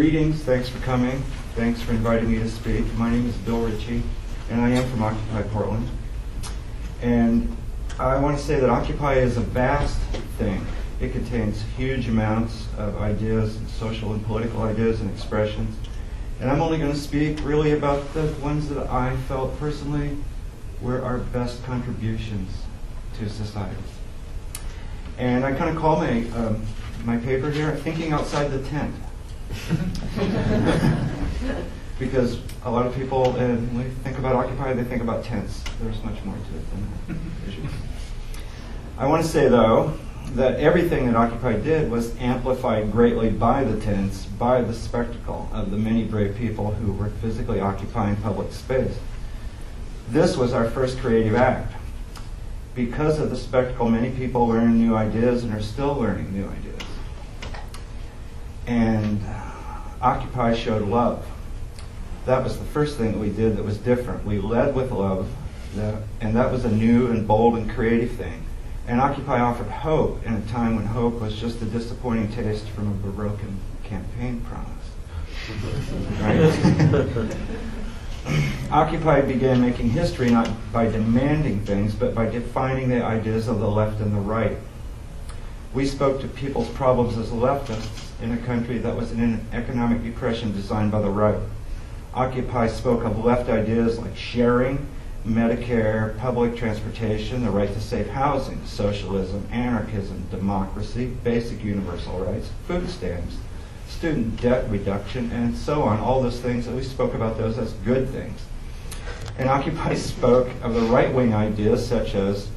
Greetings, thanks for coming. Thanks for inviting me to speak. My name is Bill Ritchey, and I am from Occupy Portland. And I want to say that Occupy is a vast thing. It contains huge amounts of ideas, social and political ideas and expressions. And I'm only going to speak really about the ones that I felt personally were our best contributions to society. And I kind of call my paper here, Thinking Outside the Tent. Because a lot of people, when they think about Occupy, they think about tents. There's much more to it than that. I want to say, though, that everything that Occupy did was amplified greatly by the tents, by the spectacle of the many brave people who were physically occupying public space. This was our first creative act. Because of the spectacle, many people learned new ideas and are still learning new ideas. And Occupy showed love. That was the first thing that we did that was different. We led with love, and that was a new and bold and creative thing. And Occupy offered hope in a time when hope was just a disappointing taste from a broken campaign promise. Right? Occupy began making history not by demanding things, but by defining the ideas of the left and the right. We spoke to people's problems as leftists in a country that was in an economic depression designed by the right. Occupy spoke of left ideas like sharing, Medicare, public transportation, the right to safe housing, socialism, anarchism, democracy, basic universal rights, food stamps, student debt reduction, and so on. All those things, that we spoke about those as good things. And Occupy spoke of the right-wing ideas such as,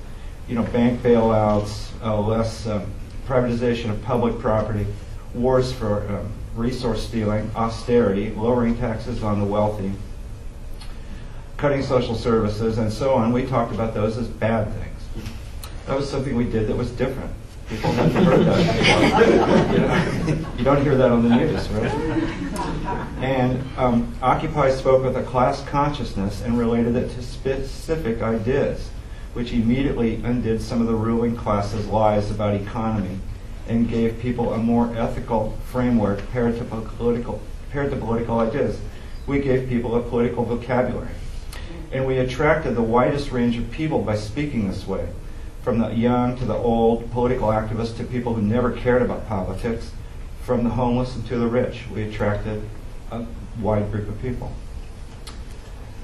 bank bailouts, less privatization of public property, wars for resource stealing, austerity, lowering taxes on the wealthy, cutting social services, and so on. We talked about those as bad things. That was something we did that was different. People hadn't heard that. You don't hear that on the news, right? And Occupy spoke with a class consciousness and related it to specific ideas, which immediately undid some of the ruling class's lies about economy and gave people a more ethical framework paired to political ideas. We gave people a political vocabulary. And we attracted the widest range of people by speaking this way, from the young to the old, political activists to people who never cared about politics, from the homeless and to the rich. We attracted a wide group of people.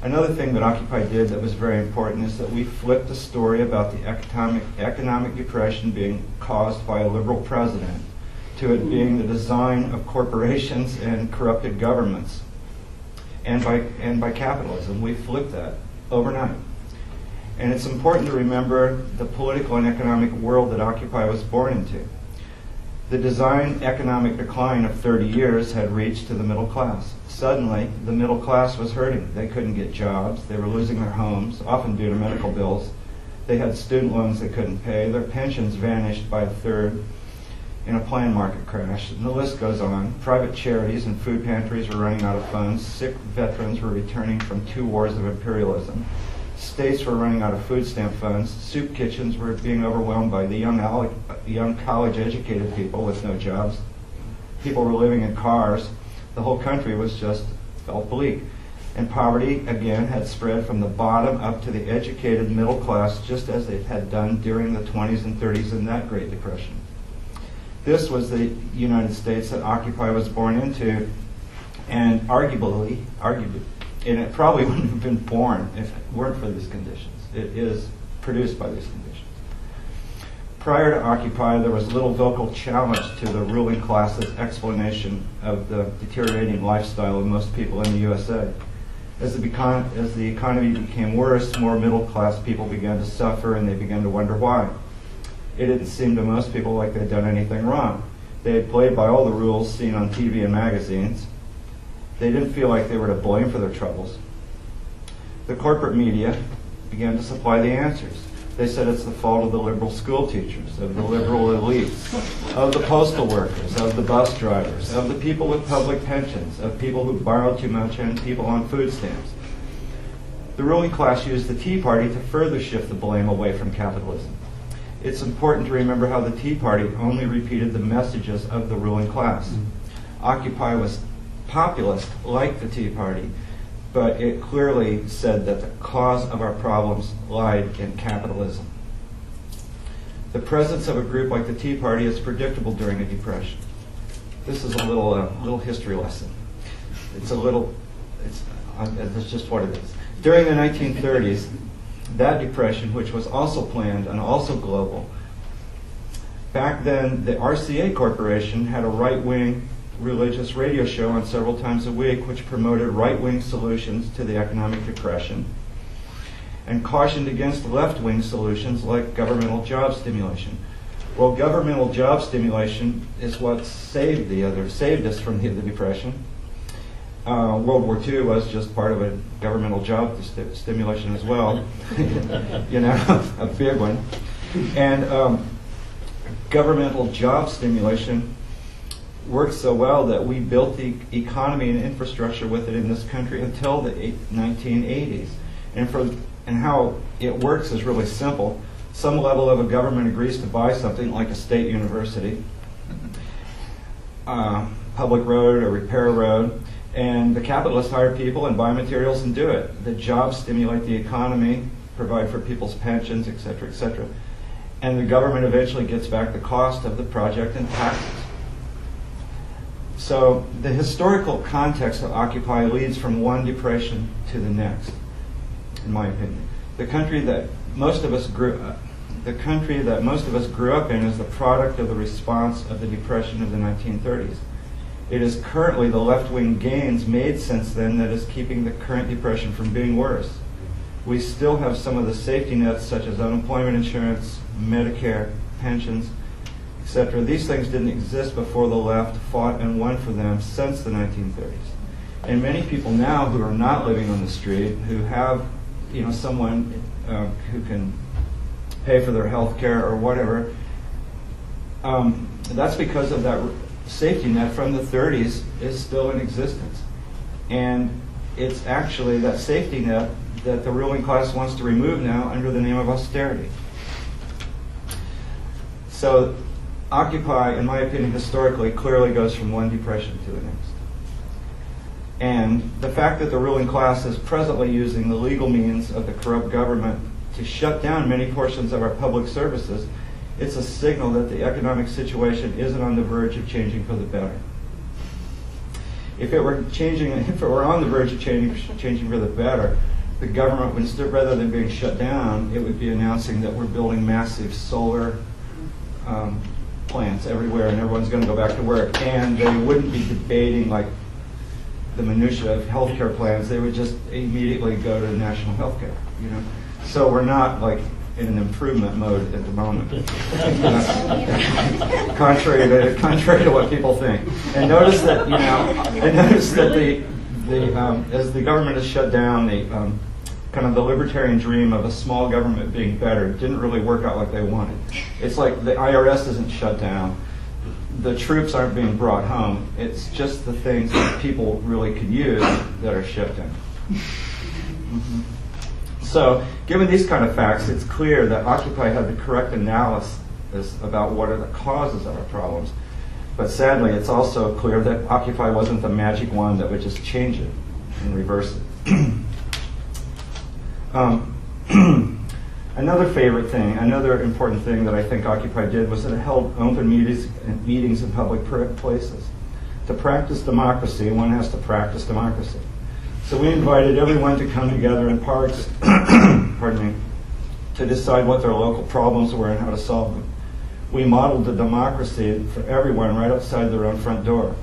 Another thing that Occupy did that was very important is that we flipped the story about the economic depression being caused by a liberal president to it being the design of corporations and corrupted governments and by capitalism. We flipped that overnight. And it's important to remember the political and economic world that Occupy was born into. The design economic decline of 30 years had reached to the middle class. Suddenly, the middle class was hurting. They couldn't get jobs. They were losing their homes, often due to medical bills. They had student loans they couldn't pay. Their pensions vanished by a third in a planned market crash. And the list goes on. Private charities and food pantries were running out of funds. Sick veterans were returning from 2 wars of imperialism. States were running out of food stamp funds. Soup kitchens were being overwhelmed by the young college-educated people with no jobs. People were living in cars. The whole country felt bleak. And poverty, again, had spread from the bottom up to the educated middle class, just as it had done during the 20s and 30s in that Great Depression. This was the United States that Occupy was born into, and arguably, and it probably wouldn't have been born if it weren't for these conditions. It is produced by these conditions. Prior to Occupy, there was little vocal challenge to the ruling class's explanation of the deteriorating lifestyle of most people in the USA. As the economy became worse, more middle-class people began to suffer, and they began to wonder why. It didn't seem to most people like they'd done anything wrong. They had played by all the rules seen on TV and magazines. They didn't feel like they were to blame for their troubles. The corporate media began to supply the answers. They said it's the fault of the liberal school teachers, of the liberal elites, of the postal workers, of the bus drivers, of the people with public pensions, of people who borrowed too much, and people on food stamps. The ruling class used the Tea Party to further shift the blame away from capitalism. It's important to remember how the Tea Party only repeated the messages of the ruling class. Occupy was populist like the Tea Party, but it clearly said that the cause of our problems lied in capitalism. The presence of a group like the Tea Party is predictable during a depression. This is a little history lesson. That's just what it is. During the 1930s, that depression, which was also planned and also global, back then the RCA Corporation had a right-wing religious radio show on several times a week which promoted right-wing solutions to the economic depression and cautioned against left-wing solutions like governmental job stimulation. Well, governmental job stimulation is what saved us from the Depression. World War II was just part of a governmental job stimulation as well, a big one. And governmental job stimulation worked so well that we built the economy and infrastructure with it in this country until the 1980s. And how it works is really simple. Some level of a government agrees to buy something like a state university, public road, or repair a road, and the capitalists hire people and buy materials and do it. The jobs stimulate the economy, provide for people's pensions, et cetera, et cetera. And the government eventually gets back the cost of the project and taxes. So the historical context of Occupy leads from one depression to the next, in my opinion. The country that most of us grew up in is the product of the response of the Depression of the 1930s. It is currently the left-wing gains made since then that is keeping the current depression from being worse. We still have some of the safety nets such as unemployment insurance, Medicare, pensions, etc. These things didn't exist before the left fought and won for them since the 1930s. And many people now who are not living on the street, who have someone who can pay for their health care or whatever, that's because of that safety net from the 30s is still in existence. And it's actually that safety net that the ruling class wants to remove now under the name of austerity. So Occupy, in my opinion, historically, clearly goes from one depression to the next. And the fact that the ruling class is presently using the legal means of the corrupt government to shut down many portions of our public services, it's a signal that the economic situation isn't on the verge of changing for the better. If it were on the verge of changing for the better, the government would, rather than being shut down, it would be announcing that we're building massive solar plants everywhere and everyone's going to go back to work. And they wouldn't be debating like the minutiae of healthcare plans. They would just immediately go to national healthcare. So we're not like in an improvement mode at the moment, contrary to what people think. And notice that as the government is shut down, the kind of the libertarian dream of a small government being better didn't really work out like they wanted. It's like the IRS isn't shut down, the troops aren't being brought home. It's just the things that people really could use that are shut down. Mm-hmm. So, given these kind of facts, it's clear that Occupy had the correct analysis about what are the causes of our problems. But sadly, it's also clear that Occupy wasn't the magic wand that would just change it and reverse it. Another important thing that I think Occupy did was that it held open meetings in public places. To practice democracy, one has to practice democracy. So we invited everyone to come together in parks, to decide what their local problems were and how to solve them. We modeled the democracy for everyone right outside their own front door.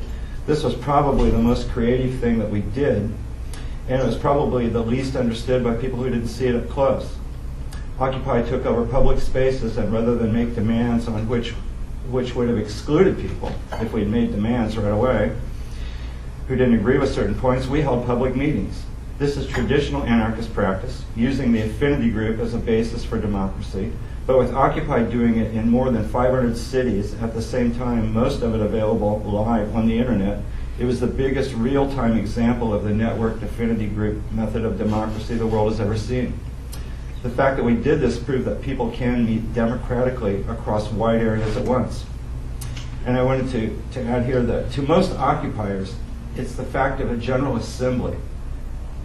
This was probably the most creative thing that we did, and it was probably the least understood by people who didn't see it up close. Occupy took over public spaces, and rather than make demands on which would have excluded people if we'd made demands right away, who didn't agree with certain points, we held public meetings. This is traditional anarchist practice, using the affinity group as a basis for democracy, but with Occupy doing it in more than 500 cities at the same time, most of it available live on the internet, it was the biggest real-time example of the networked affinity group method of democracy the world has ever seen. The fact that we did this proved that people can meet democratically across wide areas at once. And I wanted to add here that to most occupiers, it's the fact of a General Assembly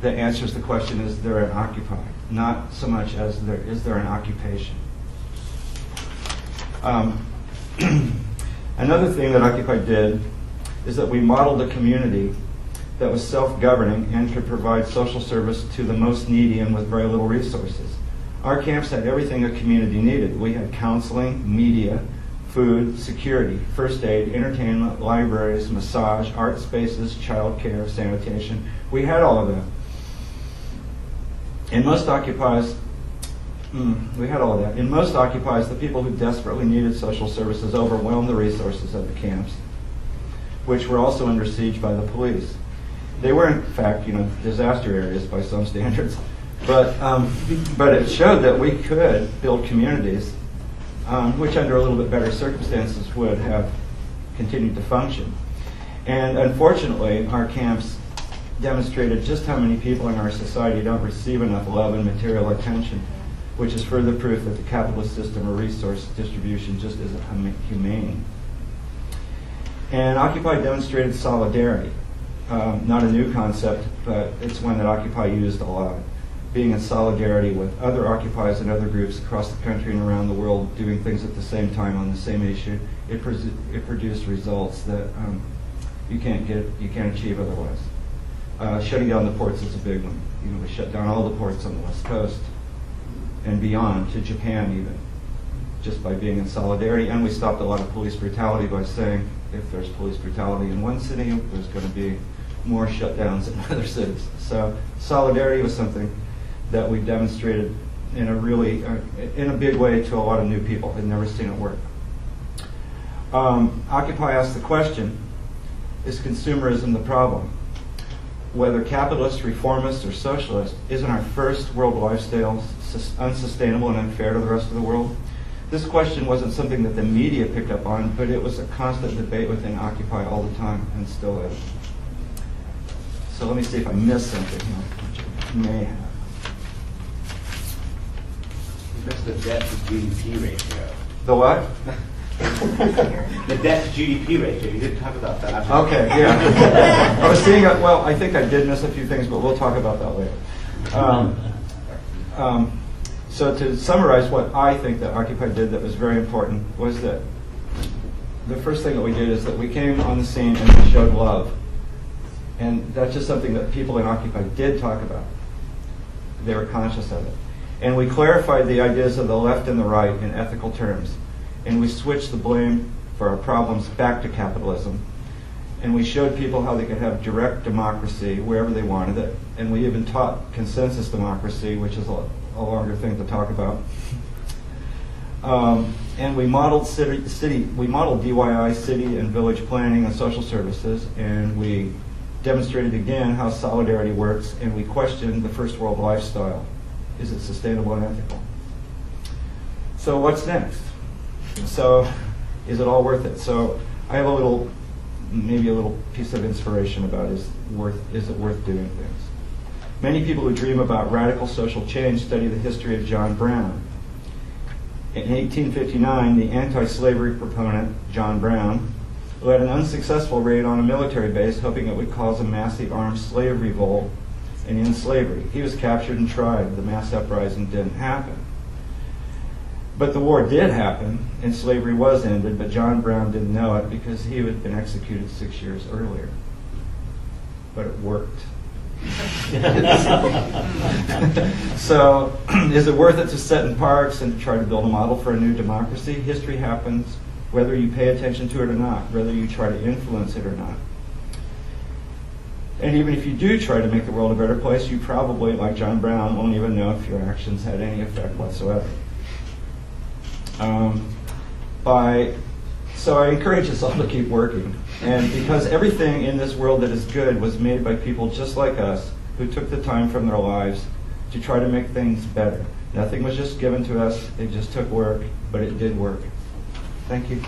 that answers the question, is there an occupy? Not so much as is there an occupation. Another thing that Occupy did is that we modeled a community that was self-governing and could provide social service to the most needy and with very little resources. Our camps had everything a community needed. We had counseling, media, food, security, first aid, entertainment, libraries, massage, art spaces, child care, sanitation. We had all of that. In most occupies, In most occupies, the people who desperately needed social services overwhelmed the resources of the camps, which were also under siege by the police. They were, in fact, disaster areas by some standards, but it showed that we could build communities, which under a little bit better circumstances would have continued to function. And unfortunately, our camps demonstrated just how many people in our society don't receive enough love and material attention, which is further proof that the capitalist system of resource distribution just isn't humane. And Occupy demonstrated solidarity. Not a new concept, but it's one that Occupy used a lot. Being in solidarity with other occupiers and other groups across the country and around the world doing things at the same time on the same issue, it produced results that you can't achieve otherwise. Shutting down the ports is a big one. We shut down all the ports on the West Coast and beyond, to Japan even, just by being in solidarity. And we stopped a lot of police brutality by saying, if there's police brutality in one city, there's going to be more shutdowns in other cities. So solidarity was something that we demonstrated in a big way to a lot of new people. They'd never seen it work. Occupy asked the question, is consumerism the problem? Whether capitalist, reformist, or socialist, isn't our first world lifestyle unsustainable and unfair to the rest of the world? This question wasn't something that the media picked up on, but it was a constant debate within Occupy all the time, and still is. So let me see if I missed something here, which I may have. That's the debt to GDP ratio. The what? The debt to GDP ratio. You didn't talk about that. Okay, yeah. I was seeing, I think I did miss a few things, but we'll talk about that later. So to summarize what I think that Occupy did that was very important was that the first thing that we did is that we came on the scene and we showed love. And that's just something that people in Occupy did talk about. They were conscious of it. And we clarified the ideas of the left and the right in ethical terms. And we switched the blame for our problems back to capitalism. And we showed people how they could have direct democracy wherever they wanted it. And we even taught consensus democracy, which is a longer thing to talk about. And we modeled DIY city and village planning and social services, and we demonstrated again how solidarity works, and we questioned the first world lifestyle. Is it sustainable and ethical? So what's next? So is it all worth it? So I have maybe a little piece of inspiration about is it worth doing things? Many people who dream about radical social change study the history of John Brown. In 1859, the anti-slavery proponent, John Brown, led an unsuccessful raid on a military base, hoping it would cause a massive armed slave revolt and end slavery. He was captured and tried. The mass uprising didn't happen. But the war did happen, and slavery was ended, but John Brown didn't know it because he had been executed 6 years earlier. But it worked. So, is it worth it to sit in parks and to try to build a model for a new democracy? History happens whether you pay attention to it or not, whether you try to influence it or not. And even if you do try to make the world a better place, you probably, like John Brown, won't even know if your actions had any effect whatsoever. So I encourage us all to keep working. And because everything in this world that is good was made by people just like us who took the time from their lives to try to make things better. Nothing was just given to us. It just took work, but it did work. Thank you.